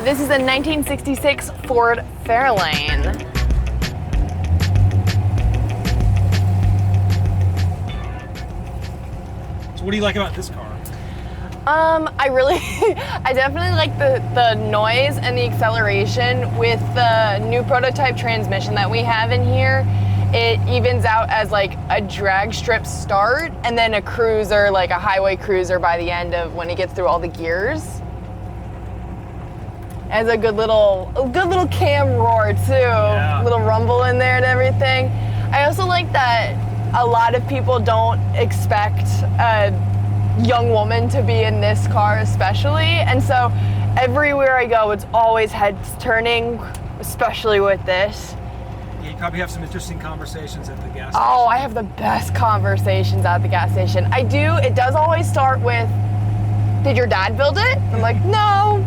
This is a 1966 Ford Fairlane. So what do you like about this car? I definitely like the noise and the acceleration with the new prototype transmission that we have in here. It evens out as like a drag strip start and then a cruiser, like a highway cruiser by the end of when it gets through all the gears. It has a good little cam roar too. Yeah. Little rumble in there and everything. I also like that a lot of people don't expect a young woman to be in this car especially, and so everywhere I go it's always heads turning, especially with this. Yeah, you probably have some interesting conversations at the gas station. Oh, I have the best conversations at the gas station. I do. It does always start with, did your dad build it? I'm like, no,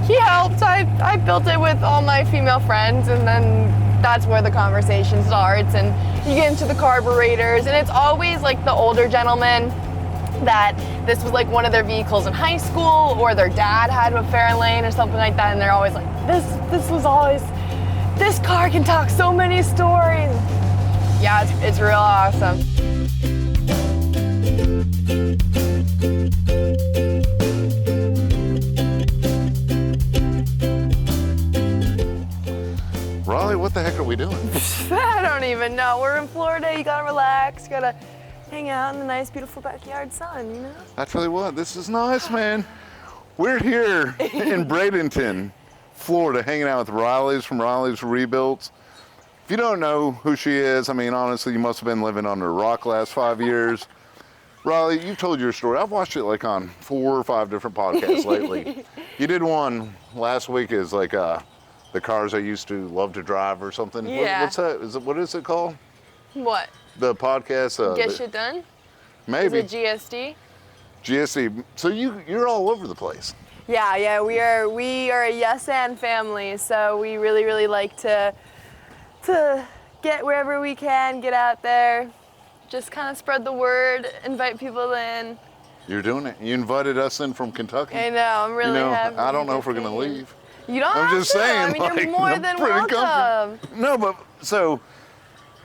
he helped. I built it with all my female friends, and then that's where the conversation starts, and you get into the carburetors, and it's always like the older gentleman that this was like one of their vehicles in high school, or their dad had a Fairlane or something like that, and they're always like, this car can talk so many stories. Yeah, it's real awesome. Riley, what the heck are we doing? I don't even know. We're in Florida. You gotta relax. You gotta hang out in the nice, beautiful backyard sun, you know? I tell you what, this is nice, man. We're here in Bradenton, Florida, hanging out with Riley's from Riley's Rebuilds. If you don't know who she is, I mean, honestly, you must have been living under a rock the last 5 years. Riley, you've told your story. I've watched it like on 4 or 5 different podcasts lately. You did one last week is like the cars I used to love to drive or something. Yeah. What's that? What is it called? What? The podcast? Get shit done? Maybe. Is it GSD? GSD. So you're all over the place. Yeah, we are a yes and family, so we really like to get wherever we can, get out there, just kind of spread the word, invite people in. You're doing it. You invited us in from Kentucky. I know, I'm really happy. I don't know if we're gonna leave. You don't I'm have just to. saying. I mean, like, you're more I'm than pretty welcome. No, but so,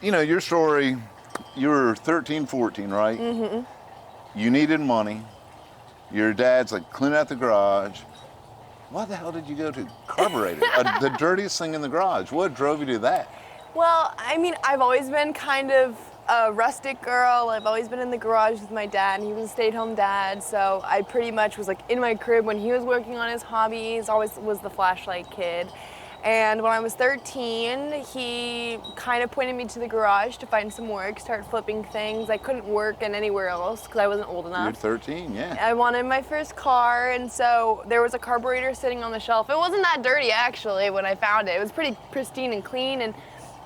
your story, you were 13, 14, right? Mm-hmm. You needed money. Your dad's like, clean out the garage. Why the hell did you go to carburetor? The dirtiest thing in the garage. What drove you to that? Well, I mean, I've always been kind of a rustic girl. I've always been in the garage with my dad, and he was a stay-at-home dad, so I pretty much was like in my crib when he was working on his hobbies, always was the flashlight kid. And when I was 13, he kind of pointed me to the garage to find some work, start flipping things. I couldn't work in anywhere else because I wasn't old enough. You're 13, yeah. I wanted my first car, and so there was a carburetor sitting on the shelf. It wasn't that dirty, actually, when I found it. It was pretty pristine and clean, and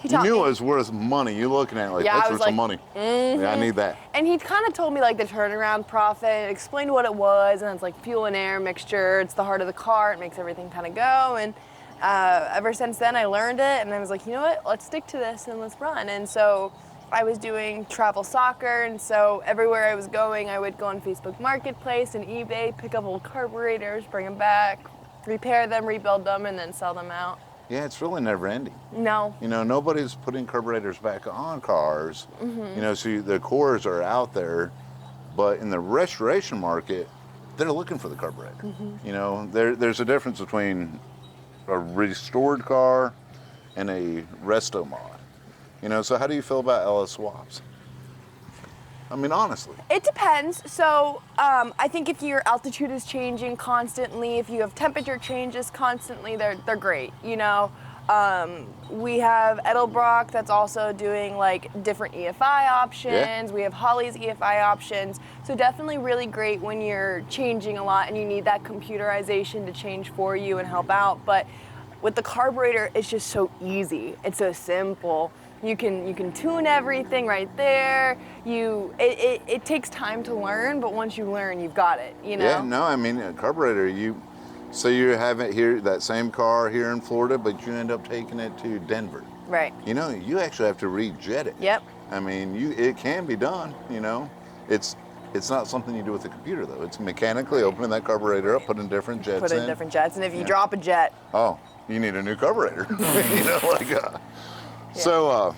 he taught me. You knew it was worth money. You looking at it like, Yeah, that's I was worth some like, money. Yeah, I need that. And he kind of told me like the turnaround profit, explained what it was, and it's like fuel and air mixture. It's the heart of the car. It makes everything kind of go. And ever since then, I learned it, and I was like, you know what? Let's stick to this and let's run. And so I was doing travel soccer, and so everywhere I was going, I would go on Facebook Marketplace and eBay, pick up old carburetors, bring them back, repair them, rebuild them, and then sell them out. Yeah, it's really never ending. No. Nobody's putting carburetors back on cars. Mm-hmm. So the cores are out there, but in the restoration market, they're looking for the carburetor. Mm-hmm. There's a difference between a restored car and a resto mod. So how do you feel about LS swaps? I mean, honestly. It depends. So I think if your altitude is changing constantly, if you have temperature changes constantly, they're great. We have Edelbrock that's also doing like different EFI options. Yeah. We have Holley's EFI options. So definitely really great when you're changing a lot and you need that computerization to change for you and help out. But with the carburetor, it's just so easy. It's so simple. You can tune everything right there. It takes time to learn, but once you learn, you've got it. Yeah, no, I mean, a carburetor, so you have it here, that same car here in Florida, but you end up taking it to Denver. Right. You actually have to rejet it. Yep. I mean, it can be done. It's It's not something you do with a computer, though. It's mechanically opening that carburetor up, putting different jets Put in different jets, and if you drop a jet, oh, you need a new carburetor. So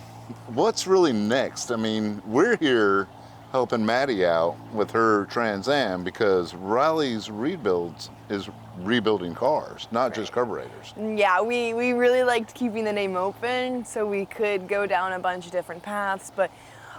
what's really next? I mean, we're here helping Madi out with her Trans Am because Riley's Rebuilds is rebuilding cars, not just carburetors. yeah, we really liked keeping the name open so we could go down a bunch of different paths. But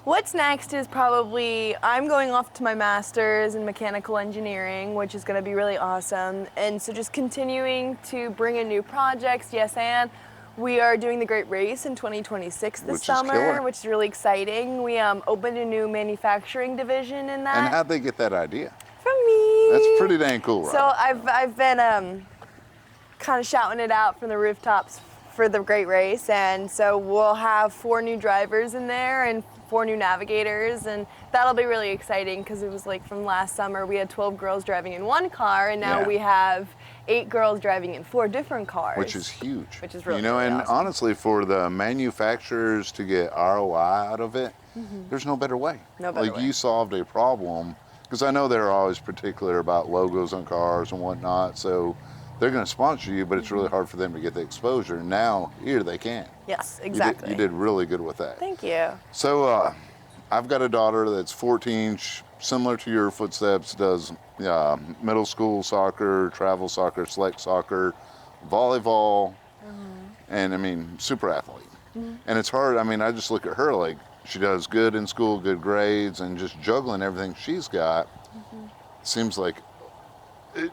what's next is probably, I'm going off to my master's in mechanical engineering, which is going to be really awesome. And so just continuing to bring in new projects, yes, and we are doing the Great Race in 2026 this summer, which is really exciting. We opened a new manufacturing division in that. And how'd they get that idea? From me. That's pretty dang cool, right? So I've been kind of shouting it out from the rooftops for the Great Race, and so we'll have 4 new drivers in there and 4 new navigators, and that'll be really exciting because it was like from last summer we had 12 girls driving in one car, and now we have 8 girls driving in 4 different cars. Which is huge. Which is really, really awesome. Honestly, for the manufacturers to get ROI out of it, there's no better way. No better way. You solved a problem, because I know they're always particular about logos on cars and whatnot, so they're going to sponsor you, but it's really hard for them to get the exposure. Now, here they can. Yes, exactly. You did really good with that. Thank you. So, I've got a daughter that's 14, similar to your footsteps, does middle school soccer, travel soccer, select soccer, volleyball, and I mean, super athlete. And it's hard. I mean, I just look at her like she does good in school, good grades, and just juggling everything she's got seems like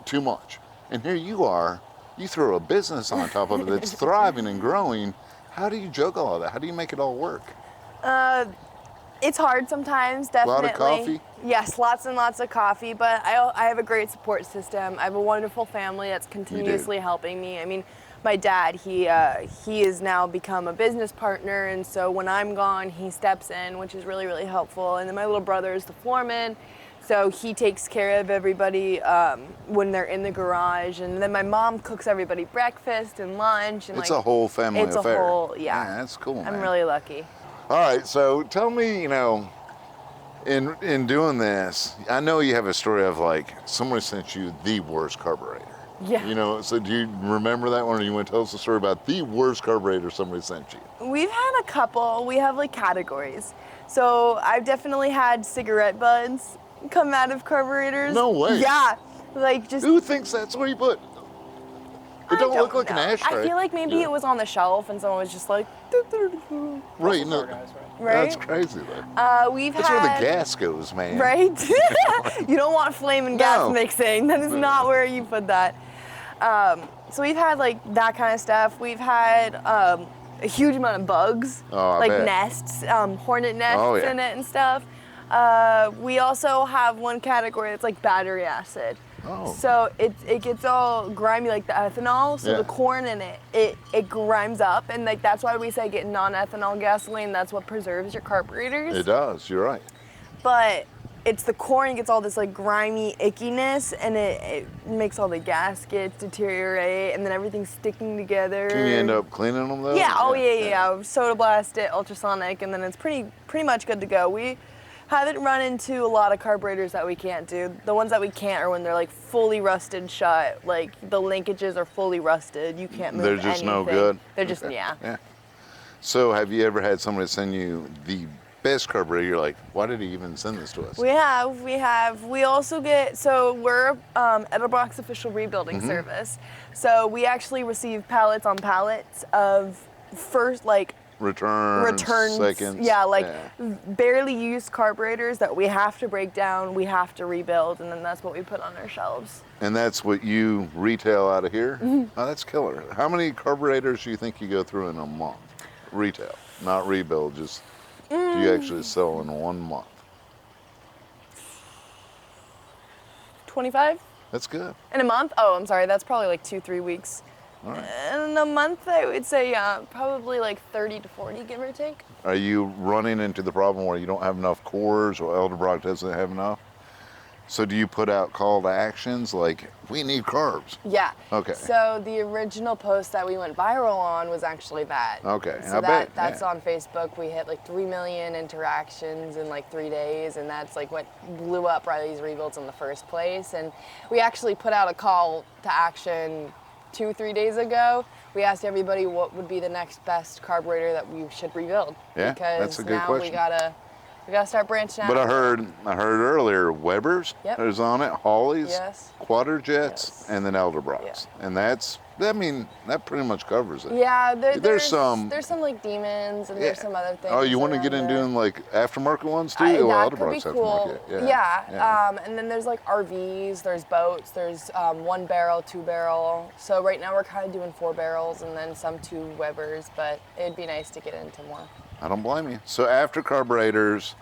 too much. And here you are, you throw a business on top of it that's thriving and growing. How do you juggle all that? How do you make it all work? It's hard sometimes, definitely. A lot of coffee? Yes, lots and lots of coffee, but I have a great support system. I have a wonderful family that's continuously helping me. I mean, my dad, he has now become a business partner, and so when I'm gone, he steps in, which is really, really helpful. And then my little brother is the foreman, so he takes care of everybody when they're in the garage. And then my mom cooks everybody breakfast and lunch. And it's a whole family affair. It's a whole, Yeah, that's cool, man. I'm really lucky. All right, so tell me, in doing this, I know you have a story of like somebody sent you the worst carburetor. Yeah. So do you remember that one, or you want to tell us a story about the worst carburetor somebody sent you? We've had a couple. We have like categories. So I've definitely had cigarette butts come out of carburetors. No way. Yeah, like just. Who thinks that's what you put? It don't look like know. an ashtray. I feel like maybe it was on the shelf and someone was just like. Right, no, Guys, Right? that's crazy though. We've That's had. where the gas goes, man. Right? You don't want flame and gas No. mixing. That is not where you put that. So we've had like that kind of stuff. We've had a huge amount of bugs, Oh, I like bet. nests, hornet nests Oh, yeah. in it and stuff. We also have one category that's like battery acid. Oh. So it gets all grimy like the ethanol. So Yeah. the corn in it grinds up, and like that's why we say get non-ethanol gasoline. That's what preserves your carburetors. It does, you're right. But it's the corn gets all this like grimy ickiness, and it makes all the gaskets deteriorate, and then everything's sticking together. Can you end up cleaning them though? Yeah. Oh yeah. Soda blast it, ultrasonic, and then it's pretty much good to go. We haven't run into a lot of carburetors that we can't do. The ones that we can't are when they're like fully rusted shut, like the linkages are fully rusted. You can't move They're just no anything. good? They're just Okay. yeah. So have you ever had somebody send you the best carburetor? You're like, why did he even send this to us? We have. We also get, so we're Edelbrock's official rebuilding service. So we actually receive pallets on pallets of first, like, returns. Seconds. Yeah, like barely used carburetors that we have to break down, we have to rebuild, and then that's what we put on our shelves. And that's what you retail out of here? Oh, that's killer. How many carburetors do you think you go through in a month? Retail, not rebuild, just do you actually sell in 1 month? 25? That's good. In a month? Oh, I'm sorry, that's probably like 2-3 weeks. All right. In a month, I would say probably like 30 to 40, give or take. Are you running into the problem where you don't have enough cores, or Edelbrock doesn't have enough? So do you put out call to actions like, we need carbs? Yeah. Okay. So the original post that we went viral on was actually that. Okay, So I bet, that's yeah. on Facebook. We hit like 3 million interactions in like 3 days, and that's like what blew up Riley's Rebuilds in the first place. And we actually put out a call to action 2-3 days ago. We asked everybody what would be the next best carburetor that we should rebuild. Yeah, because that's a good now question. we gotta start branching out. But I heard earlier Weber's Yep. is on it, Hawley's, Yes. Quadrajets, Yes. and then Elderbrock's. Yeah. And that pretty much covers it. Yeah, There's some like Demons and Yeah. there's some other things. Oh, you want to around get in there. doing like aftermarket ones too? That Well, could be Elderbrock's cool. aftermarket. Yeah. And then there's like RVs, there's boats, there's 1 barrel, 2 barrel. So right now we're kind of doing 4 barrels and then some 2 Webers, but it'd be nice to get into more. I don't blame you. So after carburetors,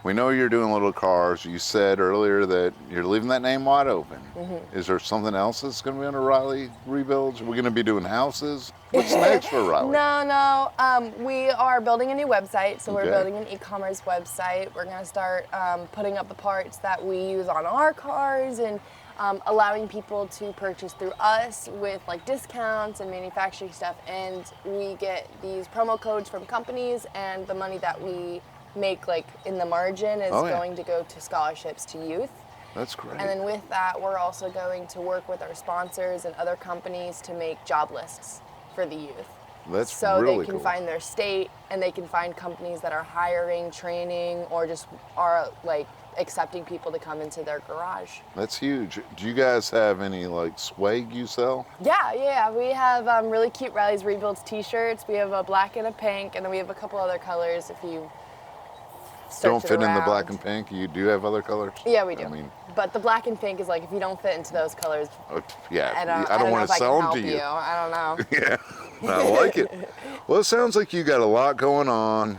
we know you're doing little cars. You said earlier that you're leaving that name wide open. Mm-hmm. Is there something else that's going to be under Riley Rebuilds? Are we going to be doing houses? What's next for Riley? No. We are building a new website, so we're Okay. building an e-commerce website. We're gonna start putting up the parts that we use on our cars and allowing people to purchase through us with like discounts and manufacturing stuff. And we get these promo codes from companies, and the money that we make like in the margin is Oh, yeah. going to go to scholarships to youth. That's great. And then with that, we're also going to work with our sponsors and other companies to make job lists for the youth. That's So really they can cool. find their state and they can find companies that are hiring, training, or just are like accepting people to come into their garage. That's huge. Do you guys have any like swag you sell? Yeah. We have really cute Riley's Rebuilds t-shirts. We have a black and a pink, and then we have a couple other colors if you search Don't it fit in the around. black and pink. You do have other colors? Yeah, we do. I mean, but the black and pink is like if you don't fit into those colors, yeah. I don't want know to if I sell can them help to you. I don't know. Yeah, I like it. Well, it sounds like you got a lot going on.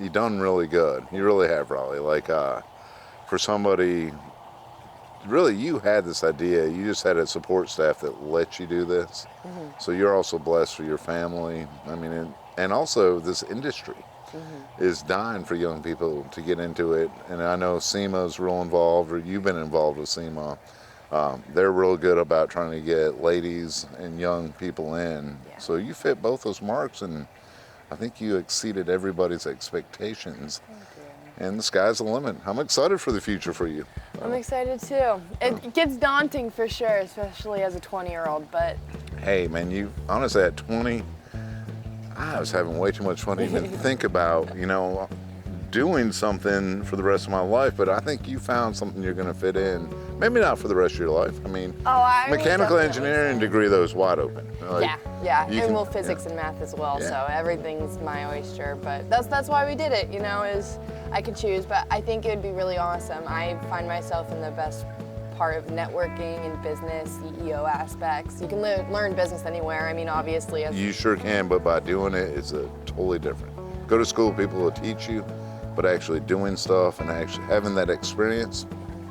You done really good. You really have, Raleigh. Like for somebody, really, you had this idea. You just had a support staff that let you do this. Mm-hmm. So you're also blessed for your family. I mean, and also this industry is dying for young people to get into it. And I know SEMA's real involved, or you've been involved with SEMA. They're real good about trying to get ladies and young people in. Yeah. So you fit both those marks, and I think you exceeded everybody's expectations. Thank you. And the sky's the limit. I'm excited for the future for you. I'm excited too. It gets daunting for sure, especially as a 20-year-old, but Hey, man, you honestly at 20, I was having way too much fun to even think about, doing something for the rest of my life. But I think you found something you're going to fit in. Maybe not for the rest of your life. I mean, I would mechanical definitely engineering say. degree though is wide open. Like, Yeah, you and can- well, physics and math as well. Yeah. So everything's my oyster. But that's why we did it. Is I could choose, but I think it would be really awesome. I find myself in the best part of networking and business, CEO aspects. You can learn business anywhere. I mean, obviously, as You sure can, but by doing it, it's a totally different. Go to school, people will teach you, but actually doing stuff and actually having that experience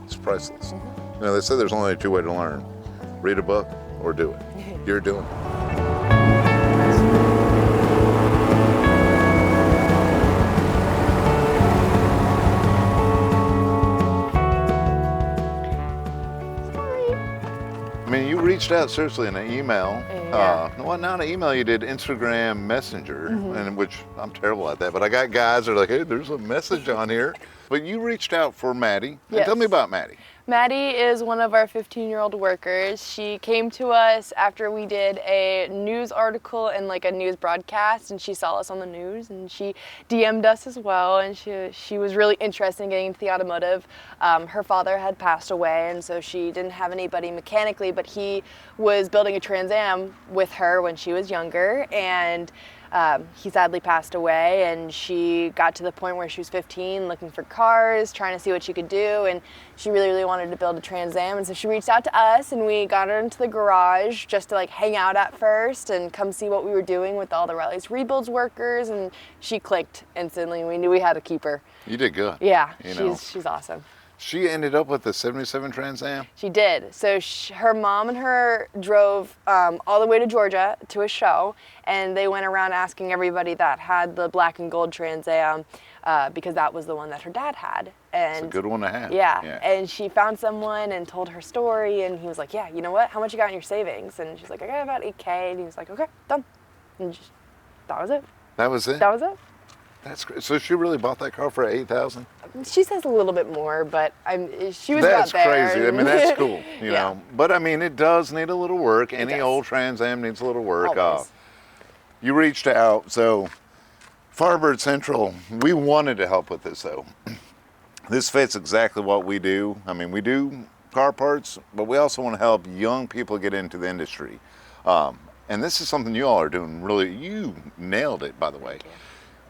is priceless. They say there's only 2 ways to learn: read a book or do it. You're doing it. I mean, you reached out seriously in an email. Yeah. Well, not an email. You did Instagram Messenger, and which I'm terrible at that. But I got guys that are like, "Hey, there's a message on here." But you reached out for Maddie. Yes. Tell me about Maddie. Maddie is one of our 15-year-old workers. She came to us after we did a news article and like a news broadcast, and she saw us on the news, and she DM'd us as well, and she was really interested in getting into the automotive. Her father had passed away, and so she didn't have anybody mechanically, but he was building a Trans Am with her when she was younger, and he sadly passed away, and she got to the point where she was 15 looking for cars, trying to see what she could do, and she really wanted to build a Trans Am, and so she reached out to us, and we got her into the garage just to like hang out at first and come see what we were doing with all the Riley's Rebuilds workers, and she clicked instantly. We knew we had to keep her. You did good. Yeah, You know. she's awesome. She ended up with the 77 Trans Am? She did. So her mom and her drove all the way to Georgia to a show, and they went around asking everybody that had the black and gold Trans Am because that was the one that her dad had. And it's a good one to have. Yeah. And she found someone and told her story, and he was like, yeah, you know what? How much you got in your savings? And she's like, I got about $8K. And he was like, okay, done. And that was it. That was it? That was it. That's great. So she really bought that car for $8,000? She says a little bit more, but she was that's about there. Crazy. I mean, that's cool, you Yeah. know. But I mean, it does need a little work. Any does. old Trans Am needs a little work. Always. You reached out, so Firebird Central, we wanted to help with this though. This fits exactly what we do. I mean, we do car parts, but we also want to help young people get into the industry. And this is something you all are doing really, you nailed it, by the way.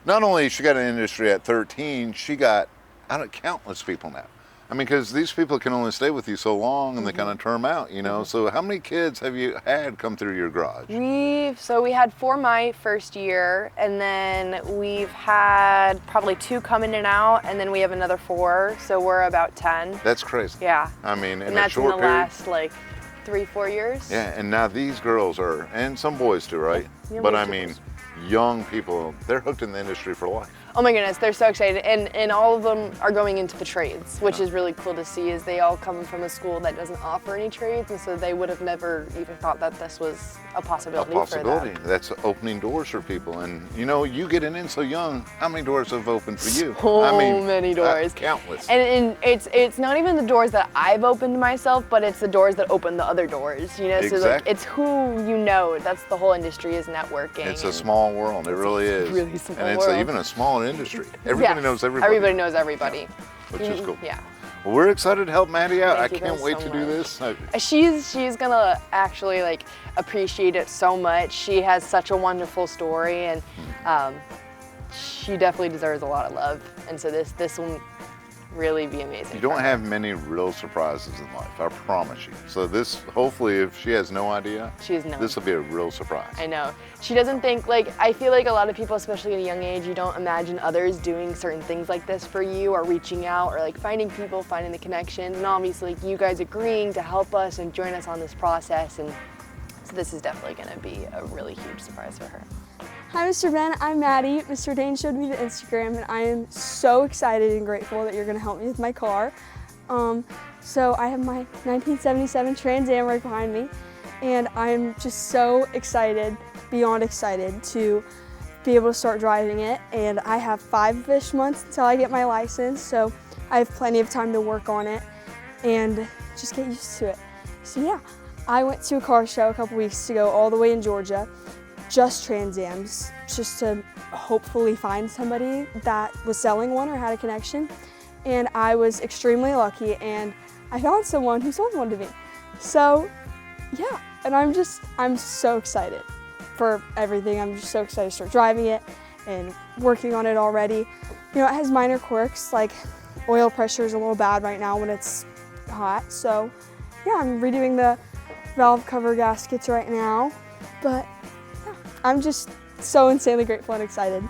Not only she got an industry at 13, she got out of countless people now. I mean, because these people can only stay with you so long and they kind of term out, you know. So how many kids have you had come through your garage? We had 4 my first year, and then we've had probably 2 come in and out, and then we have another 4, so we're about 10. That's crazy. Yeah. I mean, and in that's a short in the period. last like 3-4 years. Yeah, and now these girls are, and some boys too, right? Yeah, but most I of mean, us. young people, they're hooked in the industry for life. Oh my goodness, they're so excited, and all of them are going into the trades, which is really cool to see. Is they all come from a school that doesn't offer any trades, and so they would have never even thought that this was a possibility, for them. That's opening doors for people, and you know, you getting in so young. How many doors have opened for you? So many doors, countless. And it's not even the doors that I've opened myself, but it's the doors that open the other doors. You know, Exactly. so like it's who you know. That's the whole industry is networking. It's a small world. It really is. Really small and it's world. even a smaller industry. Everybody Yes, knows everybody. Everybody knows everybody. Which is cool. Yeah. Well, we're excited to help Maddie out. Thank you I can't guys wait so to do much. this. She's gonna actually like appreciate it so much. She has such a wonderful story, and she definitely deserves a lot of love. And so this will really be amazing. You don't for her. have many real surprises in life, I promise you. So this, hopefully, if she has no idea, She has none. this will be a real surprise. I know. She doesn't think, like, I feel like a lot of people, especially at a young age, you don't imagine others doing certain things like this for you, or reaching out, or like finding people, finding the connection. And obviously, like, you guys agreeing to help us and join us on this process. And so this is definitely going to be a really huge surprise for her. Hi, Mr. Ben. I'm Maddie. Mr. Dane showed me the Instagram, and I am so excited and grateful that you're going to help me with my car. So I have my 1977 Trans Am right behind me, and I'm just so excited, beyond excited, to be able to start driving it. And I have 5-ish months until I get my license, so I have plenty of time to work on it and just get used to it. So yeah, I went to a car show a couple weeks ago all the way in Georgia. Just Trans Ams, just to hopefully find somebody that was selling one or had a connection. And I was extremely lucky, and I found someone who sold one to me. So yeah, and I'm so excited for everything. I'm just so excited to start driving it and working on it already. You know, it has minor quirks, like oil pressure is a little bad right now when it's hot. So yeah, I'm redoing the valve cover gaskets right now, but I'm just so insanely grateful and excited.